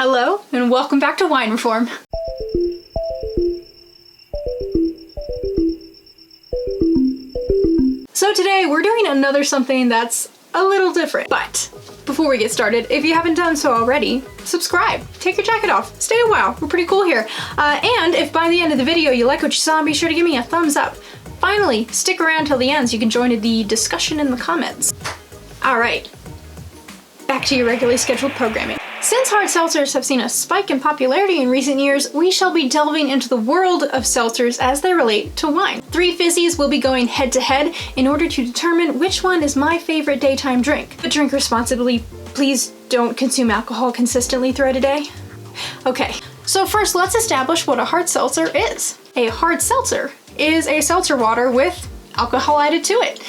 Hello, and welcome back to Wine Reform. So today we're doing another something that's a little different. But before we get started, if you haven't done so already, subscribe, take your jacket off, stay a while, we're pretty cool here. And if by the end of the video you like what you saw, be sure to give me a thumbs up. Finally, stick around till the end so you can join the discussion in the comments. All right, back to your regularly scheduled programming. Since hard seltzers have seen a spike in popularity in recent years, we shall be delving into the world of seltzers as they relate to wine. 3 fizzies will be going head to head in order to determine which one is my favorite daytime drink. But drink responsibly. Please don't consume alcohol consistently throughout a day. Okay, so first let's establish what a hard seltzer is. A hard seltzer is a seltzer water with alcohol added to it.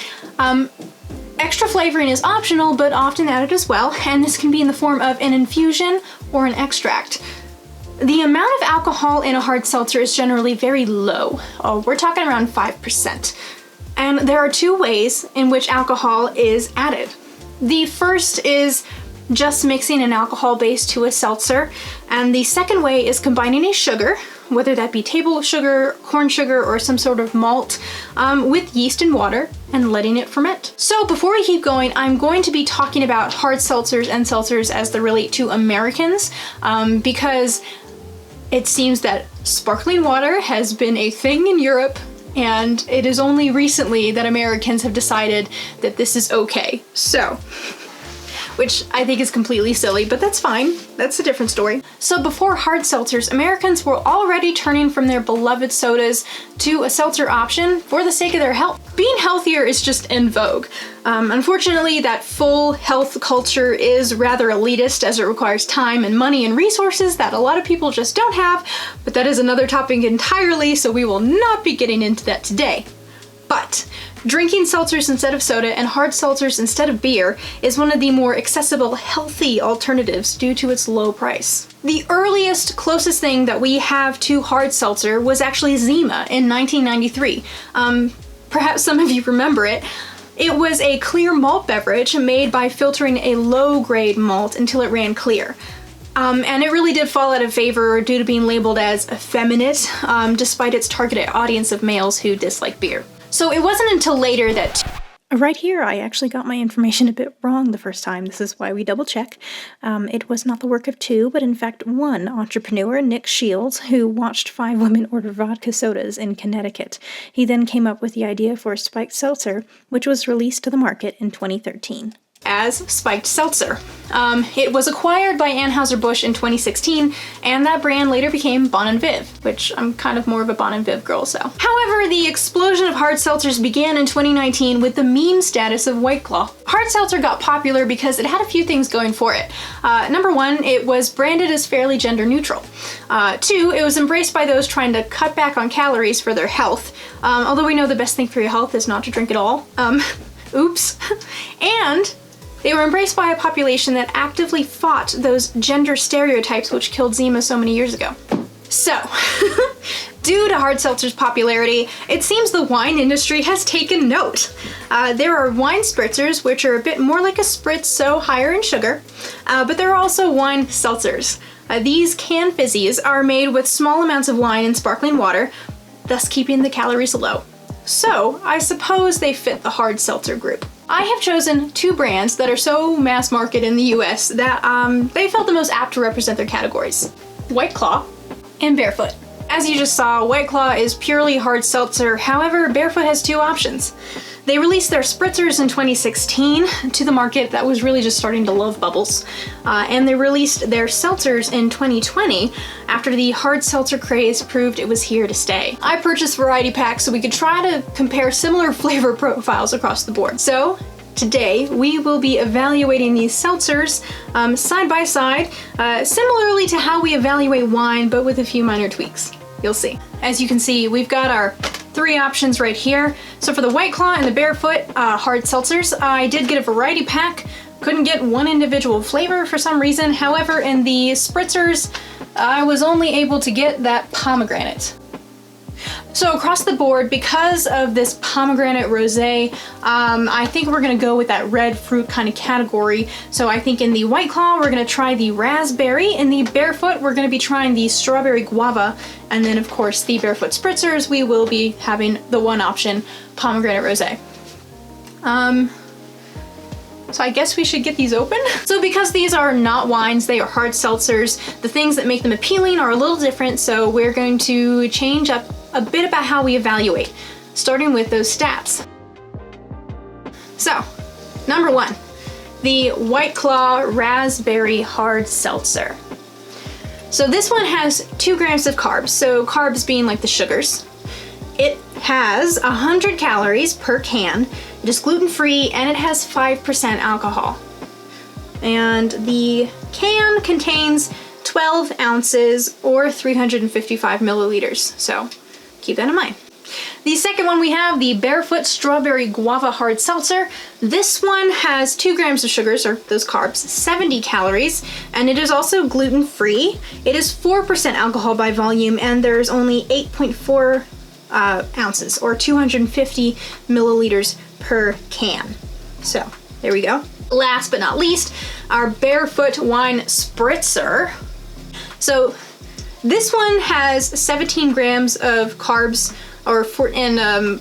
Extra flavoring is optional, but often added as well, and this can be in the form of an infusion or an extract. The amount of alcohol in a hard seltzer is generally very low. Oh, we're talking around 5%. And there are 2 ways in which alcohol is added. The first is just mixing an alcohol base to a seltzer, and the second way is combining a sugar, whether that be table sugar, corn sugar, or some sort of malt, with yeast and water, and letting it ferment. So before we keep going, I'm going to be talking about hard seltzers and seltzers as they relate to Americans, because it seems that sparkling water has been a thing in Europe, and it is only recently that Americans have decided that this is okay. So, which I think is completely silly, but that's fine. That's a different story. So before hard seltzers, Americans were already turning from their beloved sodas to a seltzer option for the sake of their health. Being healthier is just in vogue. Unfortunately, that full health culture is rather elitist as it requires time and money and resources that a lot of people just don't have, but that is another topic entirely, so we will not be getting into that today. But drinking seltzers instead of soda and hard seltzers instead of beer is one of the more accessible, healthy alternatives due to its low price. The earliest, closest thing that we have to hard seltzer was actually Zima in 1993. Perhaps some of you remember it. It was a clear malt beverage made by filtering a low-grade malt until it ran clear. And it really did fall out of favor due to being labeled as effeminate, despite its targeted audience of males who dislike beer. So it wasn't until later that... Right here, I actually got my information a bit wrong the first time. This is why we double check. It was not the work of 2, but in fact 1 entrepreneur, Nick Shields, who watched 5 women order vodka sodas in Connecticut. He then came up with the idea for spiked seltzer, which was released to the market in 2013. As spiked seltzer. It was acquired by Anheuser-Busch in 2016, and that brand later became Bon & Viv, which I'm kind of more of a Bon & Viv girl, so. However, the explosion of hard seltzers began in 2019 with the meme status of White Claw. Hard seltzer got popular because it had a few things going for it. Number 1, it was branded as fairly gender neutral. 2, it was embraced by those trying to cut back on calories for their health, although we know the best thing for your health is not to drink at all. Oops. And they were embraced by a population that actively fought those gender stereotypes which killed Zima so many years ago. So, due to hard seltzer's popularity, it seems the wine industry has taken note. There are wine spritzers, which are a bit more like a spritz, so higher in sugar, but there are also wine seltzers. These canned fizzies are made with small amounts of wine and sparkling water, thus keeping the calories low. So, I suppose they fit the hard seltzer group. I have chosen 2 brands that are so mass market in the US that they felt the most apt to represent their categories. White Claw and Barefoot. As you just saw, White Claw is purely hard seltzer, however, Barefoot has 2 options. They released their Spritzers in 2016 to the market that was really just starting to love bubbles, and they released their Seltzers in 2020 after the hard seltzer craze proved it was here to stay. I purchased variety packs so we could try to compare similar flavor profiles across the board. So today we will be evaluating these seltzers side by side, similarly to how we evaluate wine, but with a few minor tweaks. You'll see. As you can see, we've got our 3 options right here. So for the White Claw and the Barefoot hard seltzers, I did get a variety pack. Couldn't get one individual flavor for some reason. However, in the Spritzers, I was only able to get that pomegranate. So across the board, because of this pomegranate rosé, I think we're gonna go with that red fruit kind of category. So I think in the White Claw, we're gonna try the raspberry. In the Barefoot, we're gonna be trying the strawberry guava. And then of course, the Barefoot Spritzers, we will be having the one option, pomegranate rosé. So I guess we should get these open. So because these are not wines, they are hard seltzers, the things that make them appealing are a little different, so we're going to change up a bit about how we evaluate, starting with those stats. So, number 1, the White Claw Raspberry Hard Seltzer. So this one has 2 grams of carbs, so carbs being like the sugars. It has 100 calories per can. It is gluten-free and it has 5% alcohol. And the can contains 12 ounces or 355 milliliters. So keep that in mind. The second one we have, the Barefoot Strawberry Guava Hard Seltzer. This one has 2 grams of sugars, or those carbs, 70 calories, and it is also gluten-free. It is 4% alcohol by volume, and there's only 8.4 ounces, or 250 milliliters per can. So there we go. Last but not least, our Barefoot Wine Spritzer. So this one has 17 grams of carbs,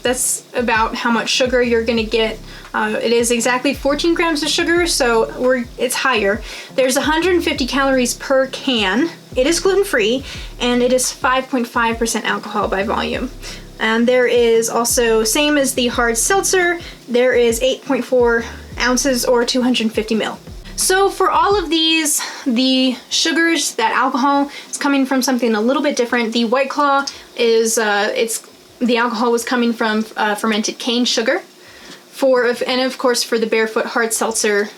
that's about how much sugar you're gonna get. It is exactly 14 grams of sugar, so it's higher. There's 150 calories per can. It is gluten-free, and it is 5.5% alcohol by volume. And there is also, same as the hard seltzer, there is 8.4 ounces or 250 ml. So for all of these, the sugars, that alcohol is coming from something a little bit different. The White Claw is, the alcohol was coming from fermented cane sugar. And of course for the Barefoot Hard Seltzer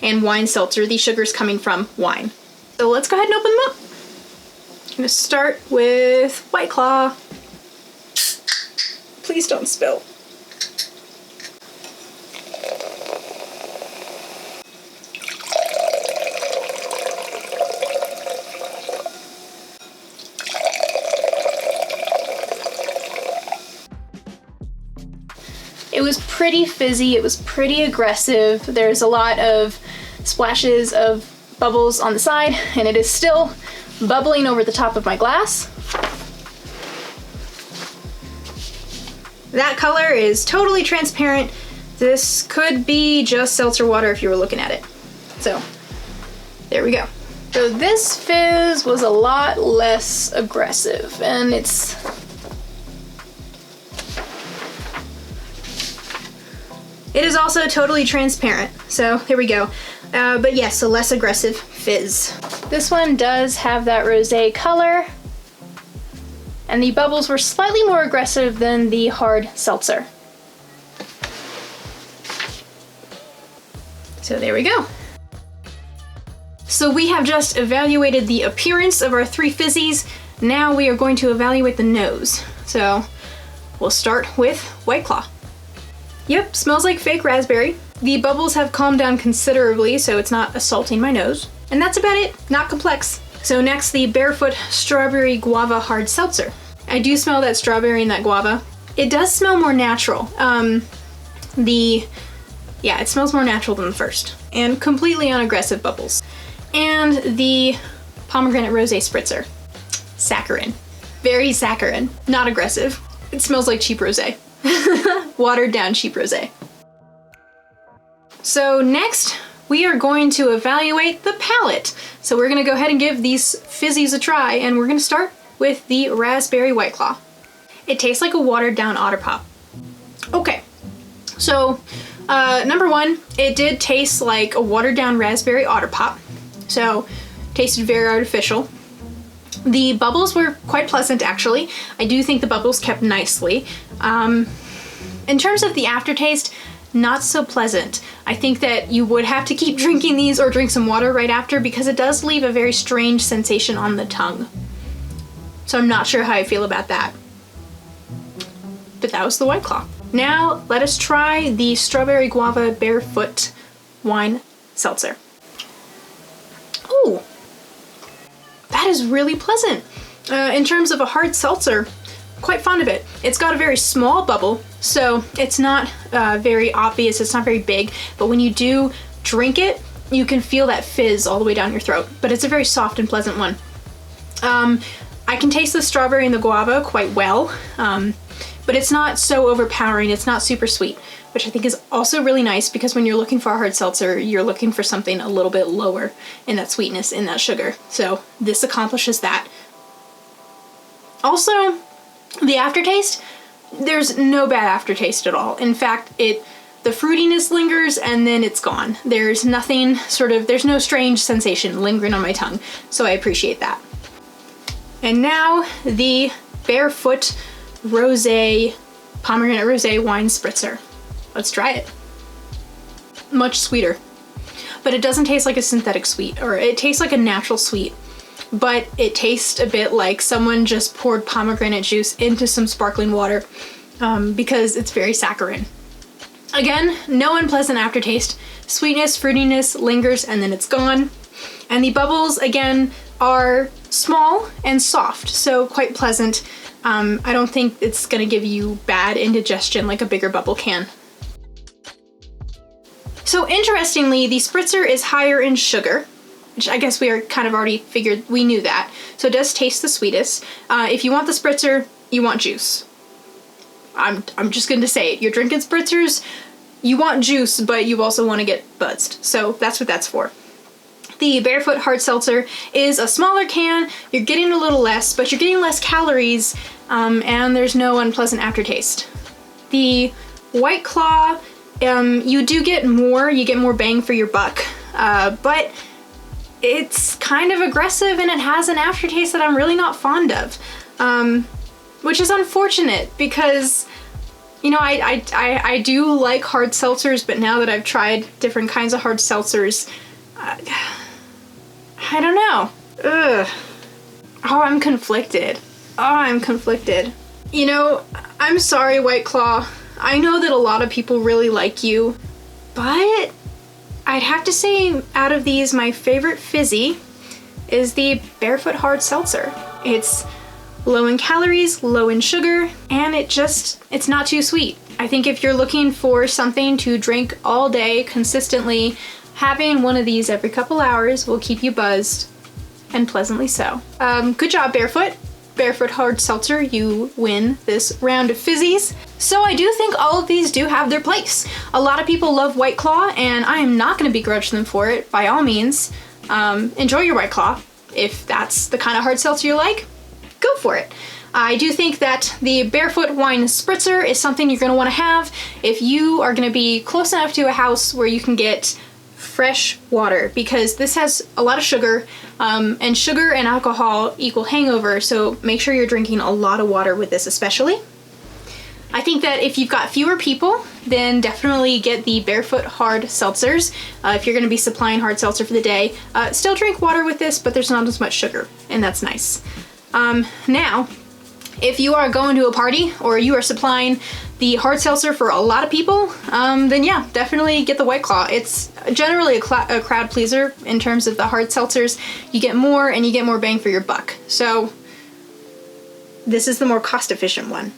and Wine Seltzer, the sugar's coming from wine. So let's go ahead and open them up. I'm gonna start with White Claw. Please don't spill. It was pretty fizzy, it was pretty aggressive. There's a lot of splashes of bubbles on the side, and it is still bubbling over the top of my glass. That color is totally transparent. This could be just seltzer water if you were looking at it. So, there we go. So this fizz was a lot less aggressive, and it is also totally transparent. So there we go. But yes, a less aggressive fizz. This one does have that rosé color, and the bubbles were slightly more aggressive than the hard seltzer. So there we go. So we have just evaluated the appearance of our 3 fizzies. Now we are going to evaluate the nose. So we'll start with White Claw. Yep, smells like fake raspberry. The bubbles have calmed down considerably, so it's not assaulting my nose. And that's about it, not complex. So next, the Barefoot Strawberry Guava Hard Seltzer. I do smell that strawberry and that guava. It does smell more natural. It smells more natural than the first. And completely unaggressive bubbles. And the Pomegranate Rosé Spritzer. Saccharine. Very saccharine, not aggressive. It smells like cheap rosé. Watered down cheap rosé. So next, we are going to evaluate the palate. So we're gonna go ahead and give these fizzies a try, and we're gonna start with the Raspberry White Claw. It tastes like a watered down Otter Pop. Okay, so number 1, it did taste like a watered down raspberry Otter Pop. So tasted very artificial. The bubbles were quite pleasant, actually. I do think the bubbles kept nicely. In terms of the aftertaste, not so pleasant. I think that you would have to keep drinking these or drink some water right after, because it does leave a very strange sensation on the tongue. So I'm not sure how I feel about that. But that was the White Claw. Now let us try the Strawberry Guava Barefoot Wine Seltzer. Ooh, that is really pleasant. In terms of a hard seltzer, quite fond of it. It's got a very small bubble, so it's not very obvious, it's not very big, but when you do drink it, you can feel that fizz all the way down your throat, but it's a very soft and pleasant one. I can taste the strawberry and the guava quite well, but it's not so overpowering, it's not super sweet, which I think is also really nice because when you're looking for a hard seltzer, you're looking for something a little bit lower in that sweetness, in that sugar. So this accomplishes that. Also, the aftertaste, there's no bad aftertaste at all. In fact, the fruitiness lingers and then it's gone. There's nothing there's no strange sensation lingering on my tongue, so I appreciate that. And now the Barefoot Rosé, Pomegranate Rosé Wine Spritzer. Let's try it. Much sweeter, but it doesn't taste like a synthetic sweet, or it tastes like a natural sweet, but it tastes a bit like someone just poured pomegranate juice into some sparkling water because it's very saccharine. Again, no unpleasant aftertaste. Sweetness, fruitiness lingers, and then it's gone. And the bubbles, again, are small and soft, so quite pleasant. I don't think it's gonna give you bad indigestion like a bigger bubble can. So interestingly, the Spritzer is higher in sugar, which I guess we are kind of already figured, we knew that. So it does taste the sweetest. If you want the Spritzer, you want juice. I'm just going to say it. You're drinking Spritzers, you want juice, but you also want to get buzzed. So that's what that's for. The Barefoot Hard Seltzer is a smaller can. You're getting a little less, but you're getting less calories, and there's no unpleasant aftertaste. The White Claw, you do get more, you get more bang for your buck, but it's kind of aggressive and it has an aftertaste that I'm really not fond of, which is unfortunate because, you know, I do like hard seltzers, but now that I've tried different kinds of hard seltzers, I don't know. Ugh. Oh, I'm conflicted. You know, I'm sorry, White Claw. I know that a lot of people really like you, but I'd have to say out of these, my favorite fizzy is the Barefoot Hard Seltzer. It's low in calories, low in sugar, and it's not too sweet. I think if you're looking for something to drink all day consistently, having one of these every couple hours will keep you buzzed, and pleasantly so. Good job, Barefoot Hard Seltzer, you win this round of fizzies. So I do think all of these do have their place. A lot of people love White Claw, and I am not going to begrudge them for it. By all means, enjoy your White Claw. If that's the kind of hard seltzer you like, go for it. I do think that the Barefoot Wine Spritzer is something you're going to want to have if you are going to be close enough to a house where you can get fresh water, because this has a lot of sugar, and sugar and alcohol equal hangover, so make sure you're drinking a lot of water with this especially. I think that if you've got fewer people, then definitely get the Barefoot Hard Seltzers. If you're going to be supplying hard seltzer for the day, still drink water with this, but there's not as much sugar, and that's nice. Now, if you are going to a party or you are supplying the hard seltzer for a lot of people, then yeah, definitely get the White Claw. It's generally a crowd pleaser in terms of the hard seltzers. You get more and you get more bang for your buck. So this is the more cost-efficient one.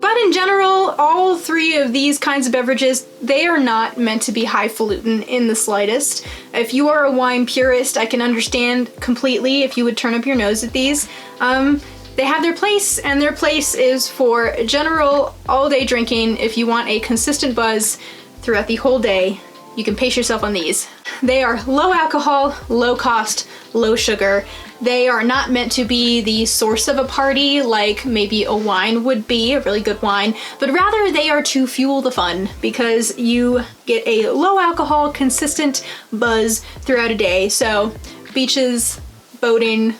But in general, all three of these kinds of beverages, they are not meant to be highfalutin in the slightest. If you are a wine purist, I can understand completely if you would turn up your nose at these. They have their place, and their place is for general all-day drinking. If you want a consistent buzz throughout the whole day, you can pace yourself on these. They are low alcohol, low cost, low sugar. They are not meant to be the source of a party like maybe a wine would be, a really good wine, but rather they are to fuel the fun because you get a low alcohol, consistent buzz throughout a day. So beaches, boating,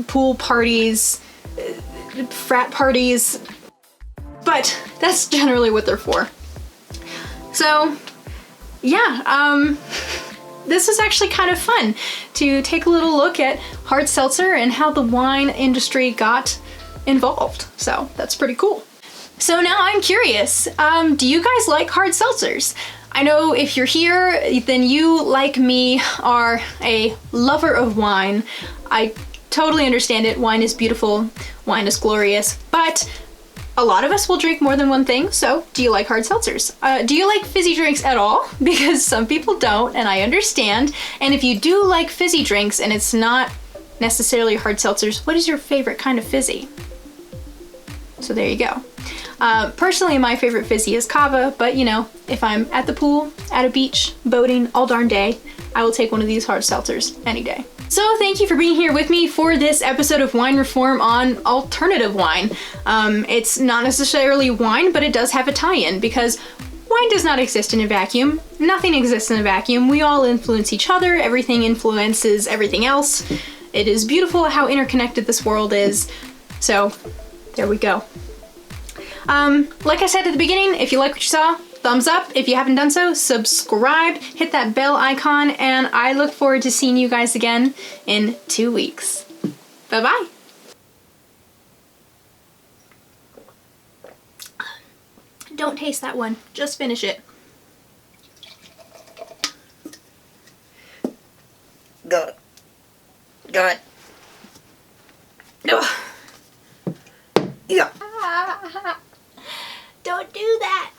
pool parties, frat parties, but that's generally what they're for. So yeah, this was actually kind of fun to take a little look at hard seltzer and how the wine industry got involved. So that's pretty cool. So now I'm curious, do you guys like hard seltzers? I know if you're here, then you, like me, are a lover of wine. I totally understand it. Wine is beautiful, wine is glorious, but a lot of us will drink more than one thing, so do you like hard seltzers? Do you like fizzy drinks at all? Because some people don't, and I understand. And if you do like fizzy drinks and it's not necessarily hard seltzers, what is your favorite kind of fizzy? So there you go. Personally, my favorite fizzy is Guava, but you know, if I'm at the pool, at a beach, boating all darn day, I will take one of these hard seltzers any day. So thank you for being here with me for this episode of Wine Reform on alternative wine. It's not necessarily wine, but it does have a tie-in because wine does not exist in a vacuum. Nothing exists in a vacuum. We all influence each other. Everything influences everything else. It is beautiful how interconnected this world is. So there we go. Like I said at the beginning, if you like what you saw, thumbs up. If you haven't done so, subscribe, hit that bell icon, and I look forward to seeing you guys again in 2 weeks. Bye-bye. Don't taste that one, just finish it. Good. Good. Ugh. Yeah. Don't do that.